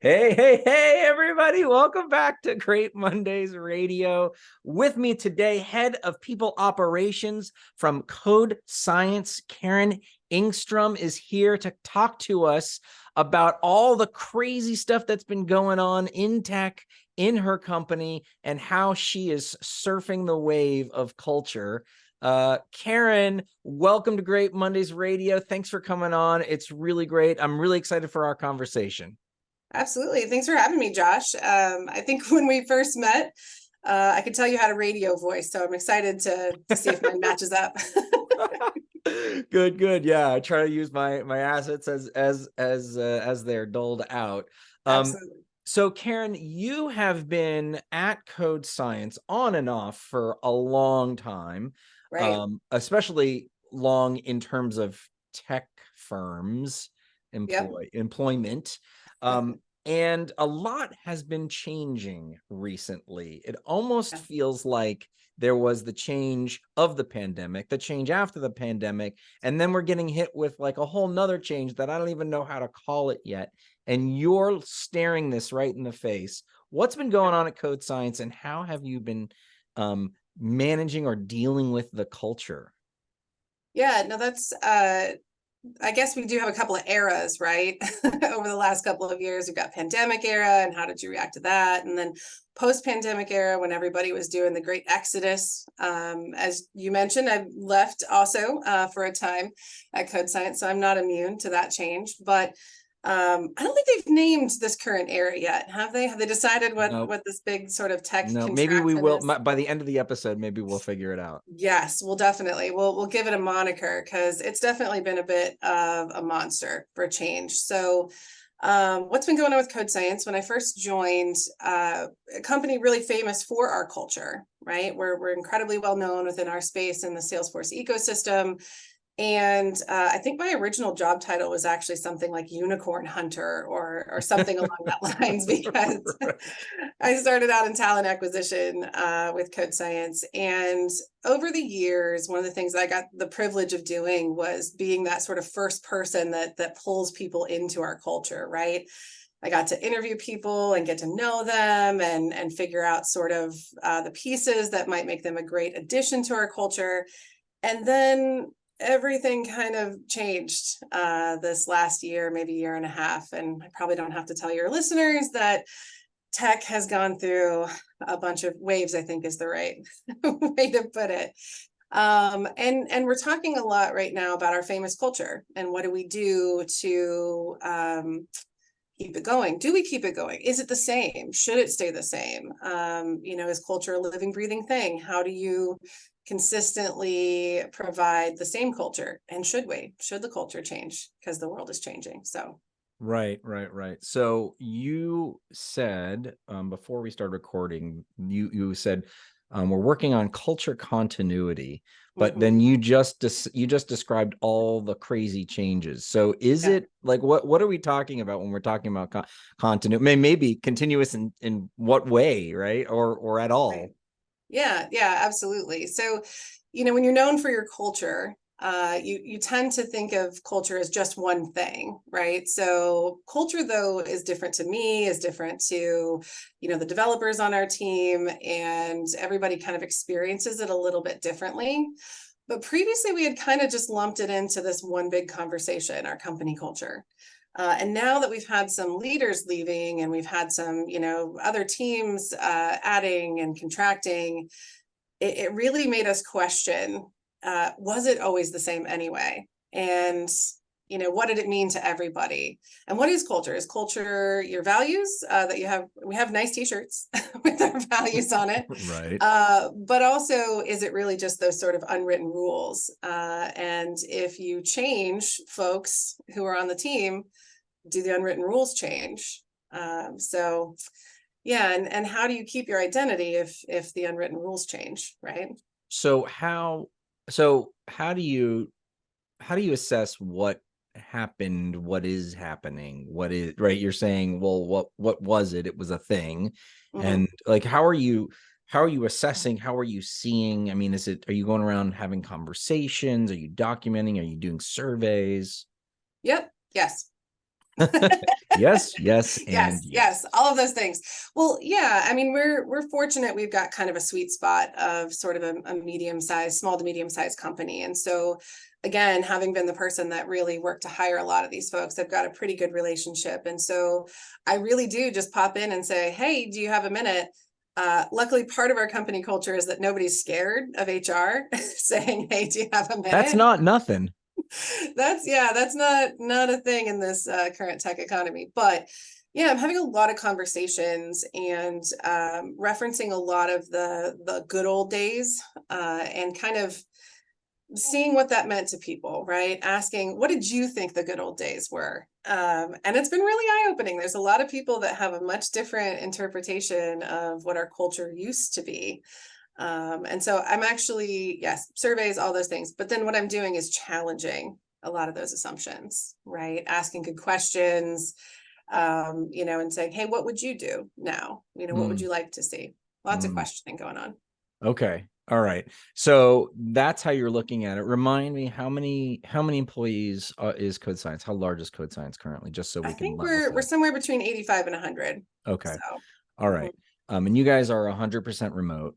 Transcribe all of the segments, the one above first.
Hey, everybody. Welcome back to Great Mondays Radio. With me today, Head of People Operations from CodeScience, Karen Engstrom is here to talk to us about all the crazy stuff that's been going on in tech in her company and how she is surfing the wave of culture. Karen, welcome to Great Mondays Radio. Thanks for coming on. It's really great. I'm really excited for our conversation. Absolutely. Thanks for having me, Josh. I think when we first met, I could tell you had a radio voice, so I'm excited to see if mine matches up. Good. Yeah, I try to use my assets as they're doled out. Absolutely. So Karen, you have been at CodeScience on and off for a long time, Right. especially long in terms of tech firms Yep. employment. And a lot has been changing recently. It almost Yeah. feels like there was the change of the pandemic, the change after the pandemic, and then we're getting hit with like a whole nother change that I don't even know how to call it yet. And you're staring this right in the face. What's been going on at CodeScience, and how have you been managing or dealing with the culture? Yeah, no, that's I guess we do have a couple of eras, right? Over the last couple of years, we've got pandemic era and how did you react to that? And then post-pandemic era when everybody was doing the great exodus. As you mentioned, I've left also for a time at CodeScience, so I'm not immune to that change. But I don't think they've named this current era yet, have they? Have they decided No, what this big sort of tech no, maybe we contraction will is? by the end of the episode, maybe we'll figure it out. Yes, we'll definitely we'll give it a moniker because it's definitely been a bit of a monster for change. So what's been going on with CodeScience? When I first joined, a company really famous for our culture, right? We're incredibly well known within our space in the Salesforce ecosystem. And I think my original job title was actually something like unicorn hunter or something along that lines, because I started out in talent acquisition with CodeScience. And over the years, one of the things I got the privilege of doing was being that sort of first person that pulls people into our culture, right? I got to interview people and get to know them and figure out sort of the pieces that might make them a great addition to our culture. And then everything kind of changed this last year, maybe year and a half. And I probably don't have to tell your listeners that tech has gone through a bunch of waves, I think is the right way to put it. And we're talking a lot right now about our famous culture and what do we do to keep it going? Do we keep it going? Is it the same? Should it stay the same? Is culture a living, breathing thing? How do you consistently provide the same culture? And should we? Should the culture change because the world is changing? So Right. So you said before we started recording, you said we're working on culture continuity, but then mhm. you just described all the crazy changes. So is Yeah, it like what are we talking about when we're talking about continuity? Maybe continuous in what way, right? Or at right. all? Yeah, absolutely. So, when you're known for your culture, you tend to think of culture as just one thing, right? So culture, though, is different to me, is different to, the developers on our team, and everybody kind of experiences it a little bit differently. But previously, we had kind of just lumped it into this one big conversation, our company culture. And now that we've had some leaders leaving and we've had some, other teams adding and contracting, it really made us question, was it always the same anyway? And, what did it mean to everybody? And what is culture? Is culture your values that you have? We have nice t-shirts with our values on it. Right. But also, is it really just those sort of unwritten rules? And if you change folks who are on the team, do the unwritten rules change? So yeah, and how do you keep your identity if the unwritten rules change, right? So how do you assess what happened, what is happening, what is right? You're saying, well, what was it? It was a thing. Mm-hmm. And like how are you assessing? How are you seeing? I mean, are you going around having conversations? Are you documenting? Are you doing surveys? Yep. Yes. Yes, yes, and Yes, yes. yes, all of those things. Well, yeah, I mean, we're fortunate. We've got kind of a sweet spot of sort of a medium-sized, small to medium-sized company. And so again, having been the person that really worked to hire a lot of these folks, I've got a pretty good relationship. And so I really do just pop in and say, hey, do you have a minute? Luckily, part of our company culture is that nobody's scared of HR saying, hey, do you have a That's minute? not nothing. That's not a thing in this current tech economy. But yeah, I'm having a lot of conversations and referencing a lot of the good old days and kind of seeing what that meant to people, right? Asking, what did you think the good old days were? And it's been really eye-opening. There's a lot of people that have a much different interpretation of what our culture used to be. And so I'm actually, yes, surveys, all those things. But then what I'm doing is challenging a lot of those assumptions, right? Asking good questions, and saying, hey, what would you do now? What would Mm, you like to see? Lots of mm. questioning going on. Okay. All right. So that's how you're looking at it. Remind me how many employees is CodeScience? How large is CodeScience currently? Just so I we can think level we're set. somewhere between 85 and 100. Okay. So All mhm, right. And you guys are 100% remote.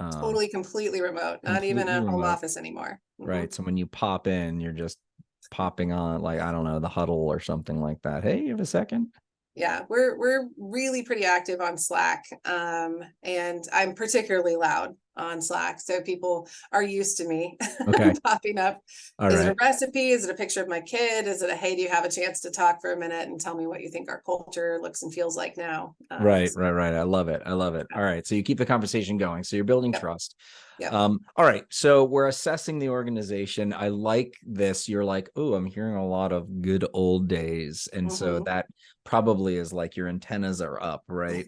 totally, completely remote, not even Completely a home remote, office anymore. right? So when you pop in, you're just popping on, like, I don't know, the huddle or something like that. Hey, you have a second? Yeah, we're really pretty active on Slack. And I'm particularly loud on Slack. So people are used to me Okay. popping up. All Is it a right. recipe? Is it a picture of my kid? Is it a hey, do you have a chance to talk for a minute and tell me what you think our culture looks and feels like now? Right, right, right. I love it. I love it. All right. So you keep the conversation going. So you're building Yep, trust. yep. All right. So we're assessing the organization. I like this. You're like, oh, I'm hearing a lot of good old days. And so Hmm. that probably is like your antennas are up, right?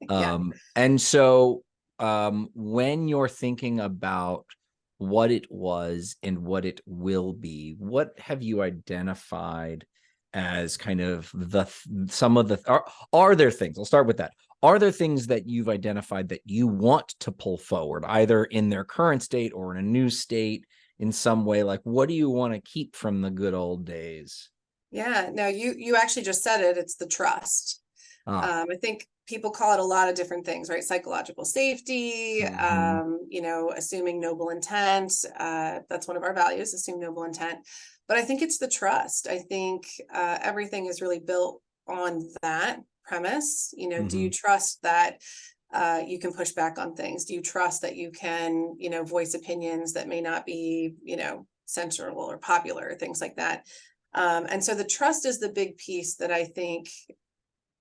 Yeah. And so when you're thinking about what it was and what it will be, what have you identified as kind of some of the are there things? I'll start with that. Are there things that you've identified that you want to pull forward, either in their current state or in a new state in some way? Like, what do you want to keep from the good old days? Yeah. No, you actually just said it. It's the trust. Ah, I think people call it a lot of different things, right? Psychological safety, mhm. assuming noble intent. That's one of our values, assume noble intent. But I think it's the trust. I think everything is really built on that premise. Do you Mhm. trust that you can push back on things? Do you trust that you can, voice opinions that may not be, sensual or popular, or things like that? And so the trust is the big piece that I think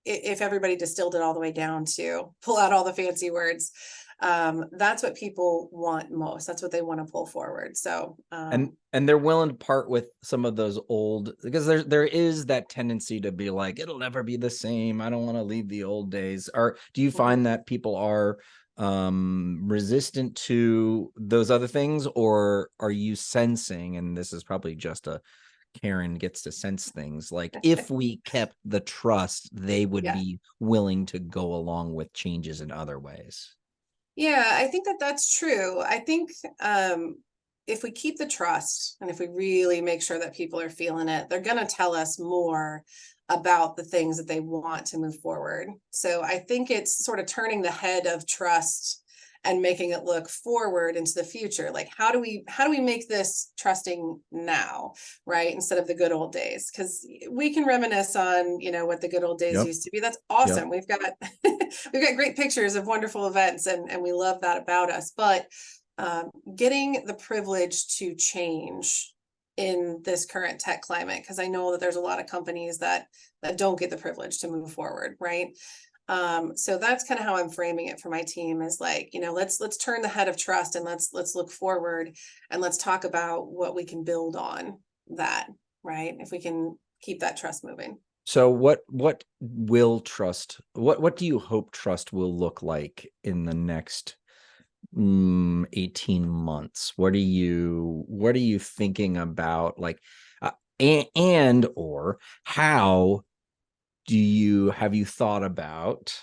if everybody distilled it all the way down to pull out all the fancy words, that's what people want most. That's what they want to pull forward. So And they're willing to part with some of those old, because there is that tendency to be like, it'll never be the same. I don't want to leave the old days. Or do you mhm. find that people are resistant to those other things, or are you sensing, and this is probably just a Karen gets to sense things, like if we kept the trust, they would Yeah. be willing to go along with changes in other ways? Yeah, I think that that's true. I think if we keep the trust and if we really make sure that people are feeling it, they're going to tell us more about the things that they want to move forward. So I think it's sort of turning the head of trust and making it look forward into the future. Like how do we make this trusting now, right? Instead of the good old days, because we can reminisce on, what the good old days Yep. used to be. That's Yep. awesome. We've got we've got great pictures of wonderful events, and we love that about us. But getting the privilege to change in this current tech climate, because I know that there's a lot of companies that don't get the privilege to move forward, right? So that's kind of how I'm framing it for my team, is like, let's turn the head of trust and let's look forward and let's talk about what we can build on that, right? If we can keep that trust moving. So what will trust, what do you hope trust will look like in the next 18 months? What are you thinking about, like and or how have you thought about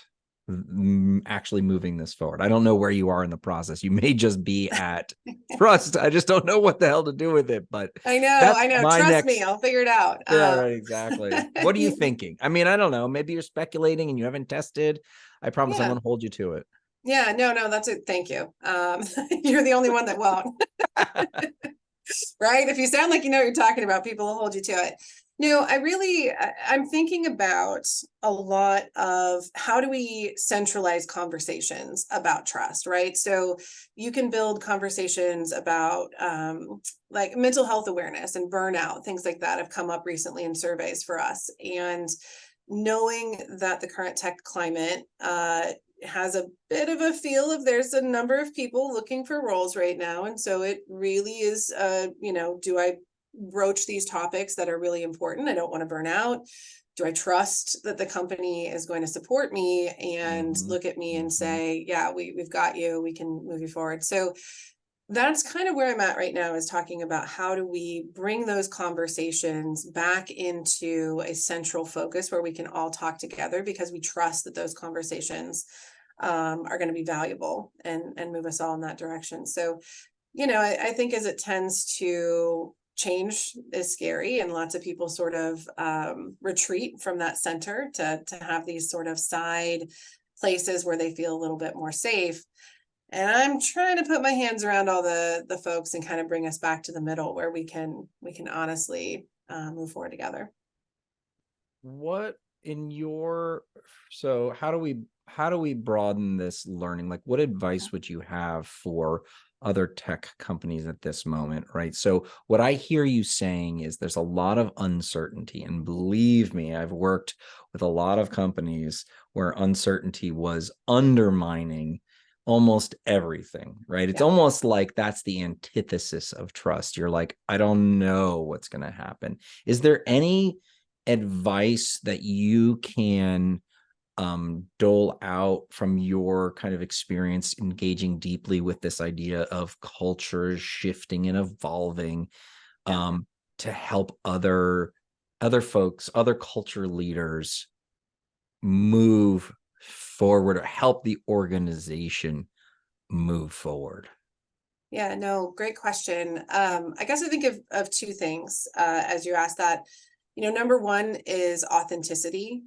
actually moving this forward? I don't know where you are in the process. You may just be at trust. I just don't know what the hell to do with it, but I know, that's I know. my Trust me, next. I'll figure it out. Yeah, right, exactly. What are you thinking? I mean, I don't know. Maybe you're speculating and you haven't tested. I promise I Yeah. won't hold you to it. Yeah, no, that's it. Thank you. You're the only one that won't, right? If you sound like you know what you're talking about, people will hold you to it. No, I'm thinking about a lot of how do we centralize conversations about trust, right? So you can build conversations about like mental health awareness and burnout, things like that have come up recently in surveys for us. And knowing that the current tech climate has a bit of a feel of there's a number of people looking for roles right now. And so it really is, do I broach these topics that are really important? I don't want to burn out. Do I trust that the company is going to support me and Mhm. look at me and Mhm. say, yeah, we've got you, we can move you forward. So that's kind of where I'm at right now, is talking about how do we bring those conversations back into a central focus where we can all talk together because we trust that those conversations are going to be valuable and move us all in that direction. So, I think as it tends to change is scary, and lots of people sort of retreat from that center to have these sort of side places where they feel a little bit more safe. And I'm trying to put my hands around all the folks and kind of bring us back to the middle where we can honestly move forward together. What in your so how do we broaden this learning? Like, what advice would you have for other tech companies at this moment, right? So what I hear you saying is there's a lot of uncertainty, and believe me, I've worked with a lot of companies where uncertainty was undermining almost everything, right? It's Yeah. almost like that's the antithesis of trust. You're like, I don't know what's going to happen. Is there any advice that you can dole out from your kind of experience engaging deeply with this idea of culture shifting and evolving, Yeah. to help other folks, other culture leaders move forward, or help the organization move forward? Yeah, no, great question. I guess I think of two things as you asked that. Number one is authenticity,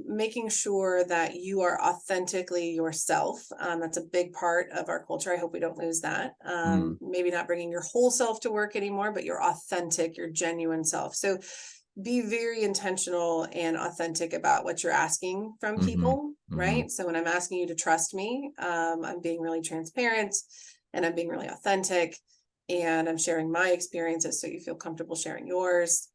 making sure that you are authentically yourself. That's a big part of our culture. I hope we don't lose that. Mm, Maybe not bringing your whole self to work anymore, but your authentic, your genuine self. So be very intentional and authentic about what you're asking from mhm, people, mhm. right? So when I'm asking you to trust me, I'm being really transparent and I'm being really authentic, and I'm sharing my experiences so you feel comfortable sharing yours.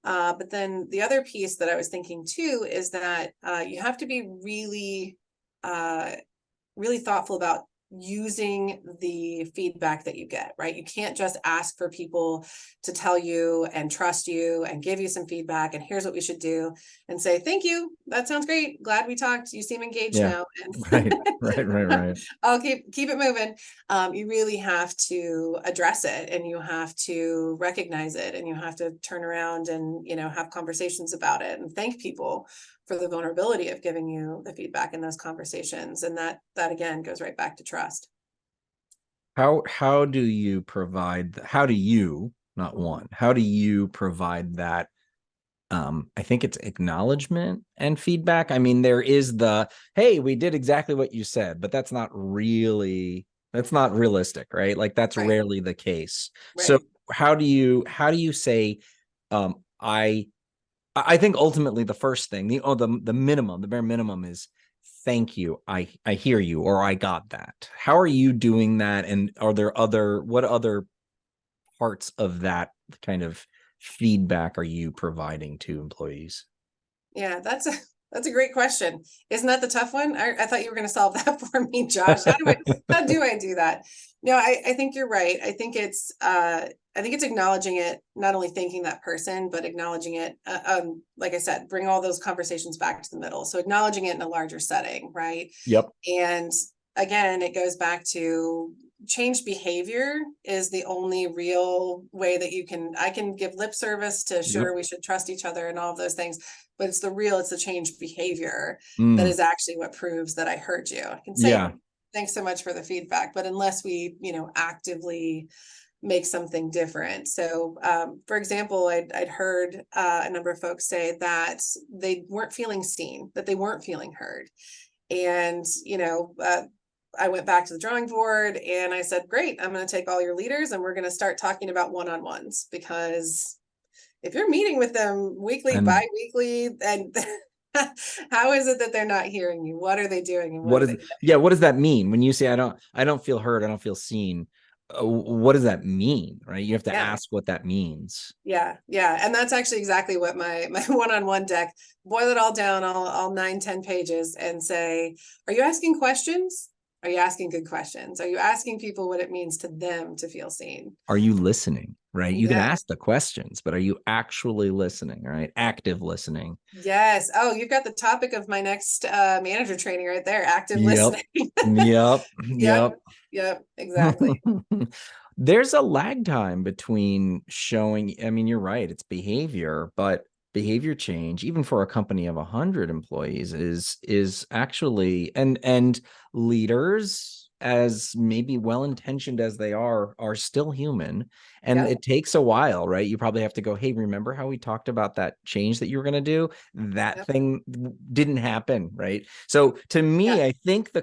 But then the other piece that I was thinking too is that you have to be uh, really thoughtful about using the feedback that you get, right? You can't just ask for people to tell you and trust you and give you some feedback and here's what we should do and say, thank you. That sounds great. Glad we talked. You seem engaged Yeah. now. Right. Right. Right. And Right. I'll keep it moving. You really have to address it and you have to recognize it and you have to turn around and, have conversations about it and thank people for the vulnerability of giving you the feedback in those conversations. And that again goes right back to trust. How do you provide, how do you, not Mhm. one, how do you provide that? I think it's acknowledgement and feedback. I mean, there is the, hey, we did exactly what you said, but that's not realistic, right? Like that's Right, rarely the case. So right. how do you say, I think ultimately the first thing, the minimum, the bare minimum is thank you. I hear you, or I got that. How are you doing that? And are there what other parts of that kind of feedback are you providing to employees? Yeah, that's a great question. Isn't that the tough one? I thought you were going to solve that for me, Josh. How do I do that? No, I think you're right. I think it's acknowledging it, not only thanking that person, but acknowledging it. Like I said, bring all those conversations back to the middle. So acknowledging it in a larger setting, right? Yep. And again, it goes back to change behavior is the only real way that I can give lip service to sure Yep. we should trust each other and all of those things, but it's the change behavior that Mm, is actually what proves that I heard you. I can say, yeah. thanks so much for the feedback, but unless we, actively make something different. So, for example, I'd heard a number of folks say that they weren't feeling seen, that they weren't feeling heard. And, I went back to the drawing board and I said, great, I'm going to take all your leaders and we're going to start talking about one-on-ones, because if you're meeting with them weekly, And bi-weekly, and how is it that they're not hearing you? What are they doing? And what what are is, they yeah, what does that mean when you say I don't feel heard, I don't feel seen? What does that mean, right? You have to Yeah. ask what that means. Yeah, yeah. And that's actually exactly what my one-on-one deck, boil it all down, all 9, 10 pages, and say, are you asking questions? Are you asking good questions? Are you asking people what it means to them to feel seen? Are you listening, right? You can Yeah. ask the questions, but are you actually listening, right? Active listening. Yes. Oh, you've got the topic of my next manager training right there, active Yep. listening. Yep. Yep. Yep. Yep. Exactly. There's a lag time between showing, I mean, you're right, it's behavior, but behavior change, even for a company of 100 employees, is actually, and leaders, as maybe well-intentioned as they are still human. And Yep. it takes a while, right? You probably have to go, hey, remember how we talked about that change that you were going to do? That Yep. thing didn't happen, right? So to Yeah. me, I think the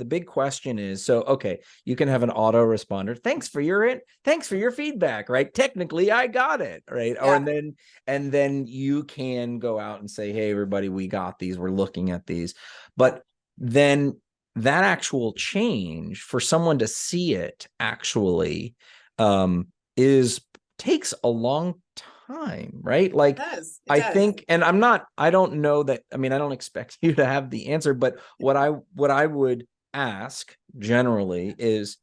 big question is, so, okay, you can have an autoresponder. Thanks for your feedback, right? Technically, I got it, right? Or Yeah. and then you can go out and say, hey, everybody, we got these. We're looking at these. But then that actual change, for someone to see it actually, is takes a long time, right? It Like, does. It I does. think, and I don't know that, I mean, I don't expect you to have the answer, but what I would ask generally is,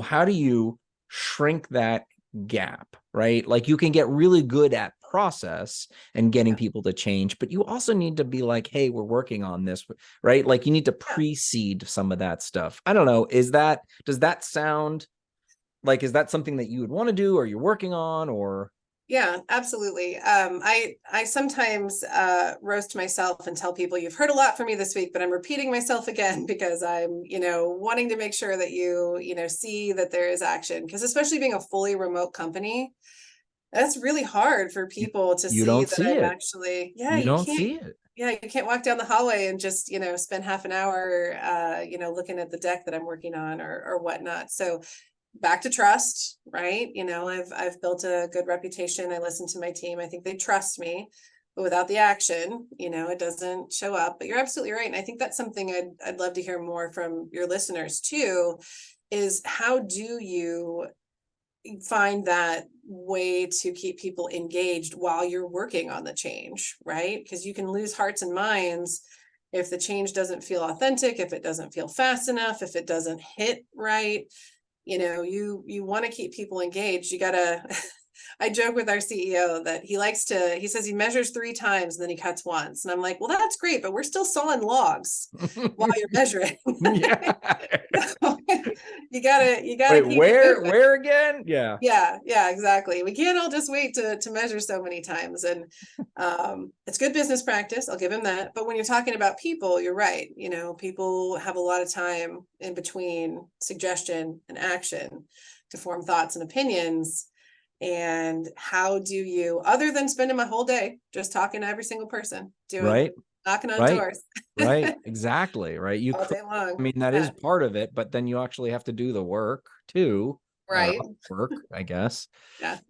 how do you shrink that gap, right? Like, you can get really good at process and getting Yeah. people to change, but you also need to be like, hey, we're working on this, right? Like, you need to Yeah. precede some of that stuff. I don't know, does that sound like, is that something that you would want to do, or you're working on, or? Yeah, absolutely. I sometimes roast myself and tell people, you've heard a lot from me this week, but I'm repeating myself again because I'm, wanting to make sure that see that there is action. Because especially being a fully remote company, that's really hard for you, people to you see don't that see I'm it. actually, You don't see it. you can't walk down the hallway and just, spend half an hour, looking at the deck that I'm working on, or whatnot. So back to trust, right? I've built a good reputation. I listen to my team. I think they trust me, but without the action, it doesn't show up. But you're absolutely right. And I think that's something I'd love to hear more from your listeners too, is how do you find that way to keep people engaged while you're working on the change, right? Because you can lose hearts and minds if the change doesn't feel authentic, if it doesn't feel fast enough, if it doesn't hit right. You want to keep people engaged. You gotta I joke with our CEO that he says he measures 3 times and then he cuts once, and I'm like, well, that's great, but we're still sawing logs while you're measuring. Yeah. You gotta Wait, keep it moving. where again? Yeah. Yeah, exactly. We can't all just wait to measure so many times. And it's good business practice. I'll give him that. But when you're talking about people, you're right. People have a lot of time in between suggestion and action to form thoughts and opinions. And how do you, other than spending my whole day just talking to every single person, Right. knocking on Right. doors Right. Exactly. Right. You all could, day long? I mean, that is Yeah, part of it, but then you actually have to do the work too. right. Work, I guess. Yeah.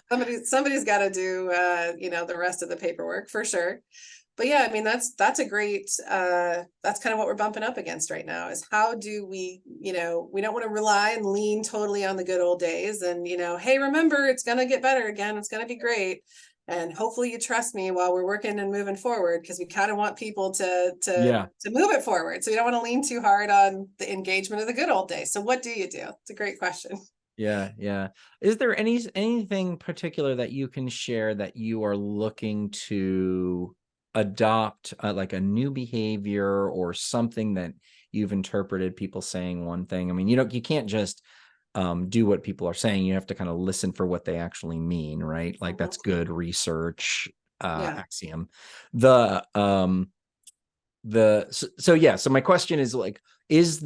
Somebody's got to do the rest of the paperwork for sure. But yeah, I mean, that's a great that's kind of what we're bumping up against right now, is how do we, we don't want to rely and lean totally on the good old days, and hey, remember, it's going to get better again, it's going to be great, and hopefully you trust me while we're working and moving forward, because we kind of want people Yeah. to move it forward. So you don't want to lean too hard on the engagement of the good old days. So what do you do? It's a great question. Yeah. Yeah. Is there anything particular that you can share that you are looking to adopt like a new behavior or something that you've interpreted people saying one thing, I mean, you can't just do what people are saying. You have to kind of listen for what they actually mean, right? Like Mhm. that's good research Yeah. axiom. So my question is like, is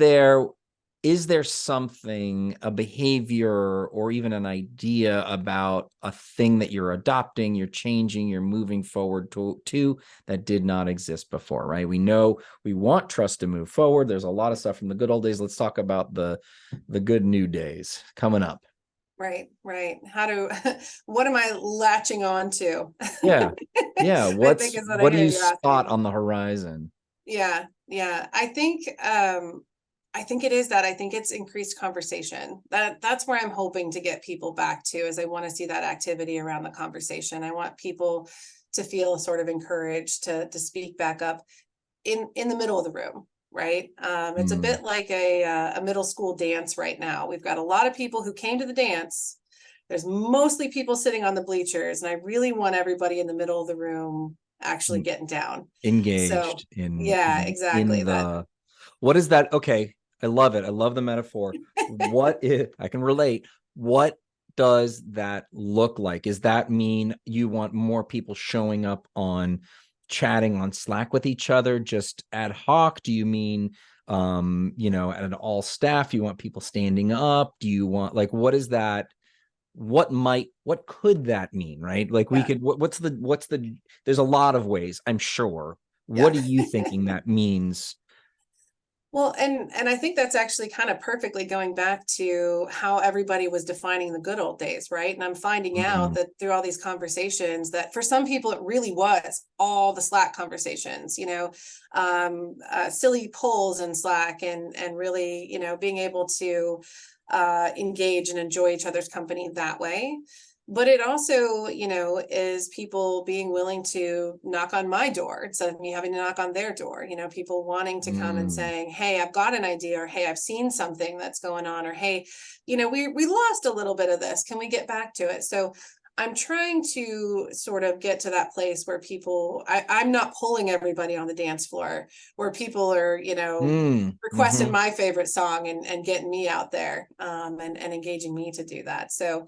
there something, a behavior or even an idea about a thing that you're adopting, you're changing, you're moving forward to that did not exist before, right? We know we want trust to move forward. There's a lot of stuff from the good old days. Let's talk about the good new days coming up. Right, right. What am I latching on to? Yeah. Yeah. I think is what I What do hear you you spot asking. on the horizon? Yeah, yeah. I think it is that. I think it's increased conversation. That's where I'm hoping to get people back to, is I want to see that activity around the conversation. I want people to feel sort of encouraged to speak back up in the middle of the room, right? It's a Mm, bit like a middle school dance right now. We've got a lot of people who came to the dance. There's mostly people sitting on the bleachers, and I really want everybody in the middle of the room actually mm, getting down. So engaged yeah, in exactly. That the what is that? Okay, I love it. I love the metaphor. What is, I can relate. What does that look like? Does that mean you want more people showing up on chatting on Slack with each other, just ad hoc? Do you mean at an all staff, you want people standing up? Do you want, like, what is that? What could that mean, right? Like we yeah, could, what's the, there's a lot of ways, I'm sure. yeah. What are you thinking that means? Well, and I think that's actually kind of perfectly going back to how everybody was defining the good old days, right? And I'm finding out Mm, that through all these conversations that for some people it really was all the Slack conversations, silly polls in Slack, and really, being able to engage and enjoy each other's company that way. But it also, is people being willing to knock on my door instead of me having to knock on their door. People wanting to come and mm. saying, "Hey, I've got an idea," or "Hey, I've seen something that's going on," or "Hey, we lost a little bit of this. Can we get back to it?" So I'm trying to sort of get to that place where I'm not pulling everybody on the dance floor, where people are, requesting Mhm. my favorite song and getting me out there, and engaging me to do that. So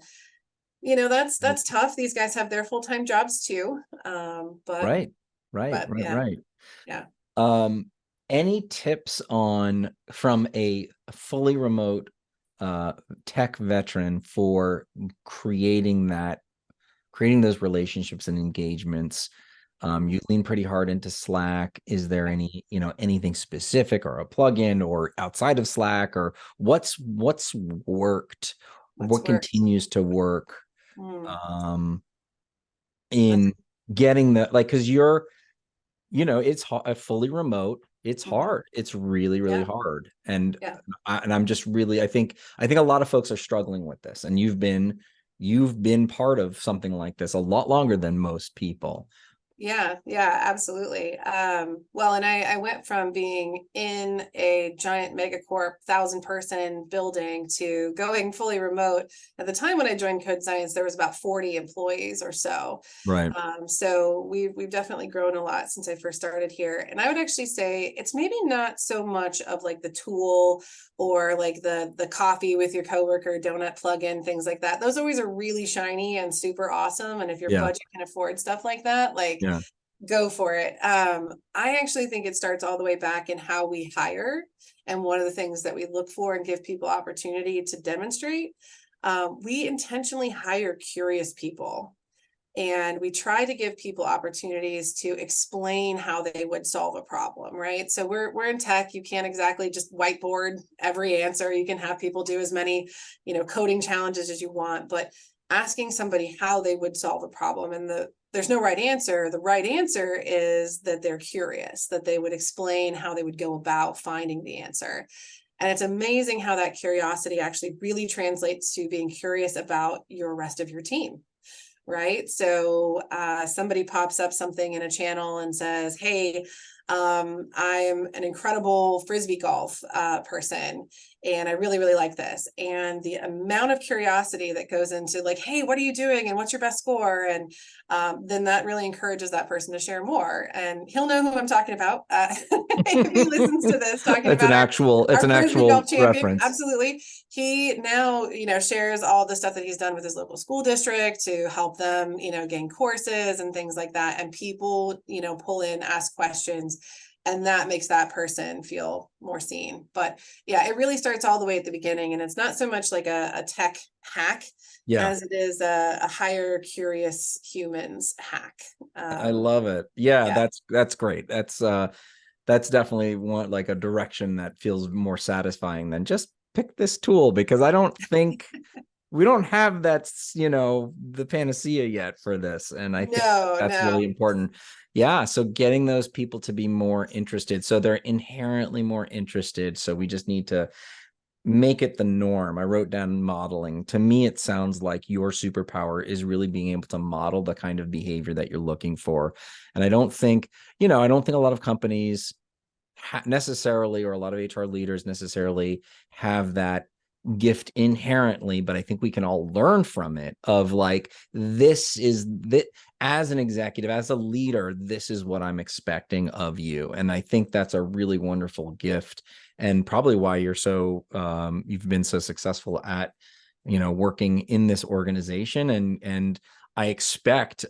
that's tough. These guys have their full-time jobs too. But Right, right, but right, yeah, right. yeah. Um, any tips on from a fully remote tech veteran for creating creating those relationships and engagements? Mhm. You lean pretty hard into Slack. Is there Yeah. anything specific or a plugin or outside of Slack, or what's worked, What's what worked? continues to work Mm, um that's in getting the, like, because it's fully remote, it's mhm. hard, it's really really Yeah, hard, and yeah. I'm just really, I think a lot of folks are struggling with this, and you've been part of something like this a lot longer than most people. Yeah, yeah, absolutely. Well, and I went from being in a giant megacorp 1,000-person building to going fully remote. At the time when I joined CodeScience, there was about 40 employees or so. Right. So we've definitely grown a lot since I first started here. And I would actually say it's maybe not so much of like the tool or like the coffee with your coworker donut plugin, things like that. Those always are really shiny and super awesome. And if your Yeah. budget can afford stuff like that, like Yeah. go for it. I actually think it starts all the way back in how we hire. And one of the things that we look for and give people opportunity to demonstrate, we intentionally hire curious people. And we try to give people opportunities to explain how they would solve a problem, right? So we're in tech. You can't exactly just whiteboard every answer. You can have people do as many, coding challenges as you want, but asking somebody how they would solve a problem, and there's no right answer. The right answer is that they're curious, that they would explain how they would go about finding the answer. And it's amazing how that curiosity actually really translates to being curious about your rest of your team, right? So somebody pops up something in a channel and says, hey, I'm an incredible Frisbee golf person, and I really, really like this. And the amount of curiosity that goes into like, hey, what are you doing? And what's your best score? And then that really encourages that person to share more. And he'll know who I'm talking about if he listens to this, talking It's about an actual, it's our an Frisbee golf actual champion. reference. Absolutely. He now, shares all the stuff that he's done with his local school district to help them, gain courses and things like that. And people, pull in, ask questions, and that makes that person feel more seen. But yeah, it really starts all the way at the beginning. And it's not so much like a tech hack Yeah. as it is a higher curious humans hack. I love it. Yeah, Yeah. that's great. That's definitely one like a direction that feels more satisfying than just pick this tool, because I don't think we don't have that's, the panacea yet for this. And I think No, that's really no. important. Yeah. So getting those people to be more interested. So they're inherently more interested. So we just need to make it the norm. I wrote down modeling. To me, it sounds like your superpower is really being able to model the kind of behavior that you're looking for. And I don't think a lot of companies necessarily, or a lot of HR leaders necessarily have that gift inherently, but I think we can all learn from it of like, this is that as an executive, as a leader, this is what I'm expecting of you. And I think that's a really wonderful gift, and probably why you've been so successful at, working in this organization. And I expect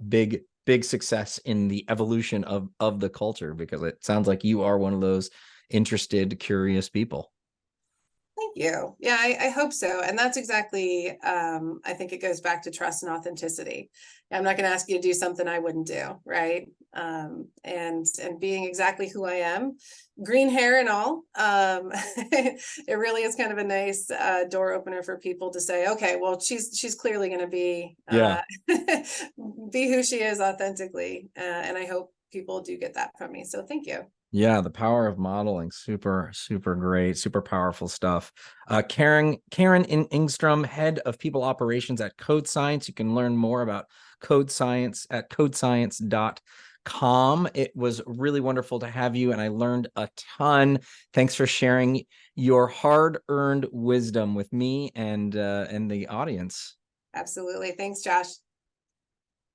big success in the evolution of the culture, because it sounds like you are one of those interested, curious people. Thank you. Yeah, I hope so. And that's exactly, I think it goes back to trust and authenticity. I'm not going to ask you to do something I wouldn't do, right? And being exactly who I am, green hair and all, it really is kind of a nice door opener for people to say, okay, well, she's clearly going to be Yeah. be who she is authentically, and I hope people do get that from me. So thank you. Yeah, the power of modeling, super, super great, super powerful stuff. Karen Engstrom, head of people operations at CodeScience. You can learn more about CodeScience at codescience.com. It was really wonderful to have you, and I learned a ton. Thanks for sharing your hard-earned wisdom with me and the audience. Absolutely. Thanks, Josh.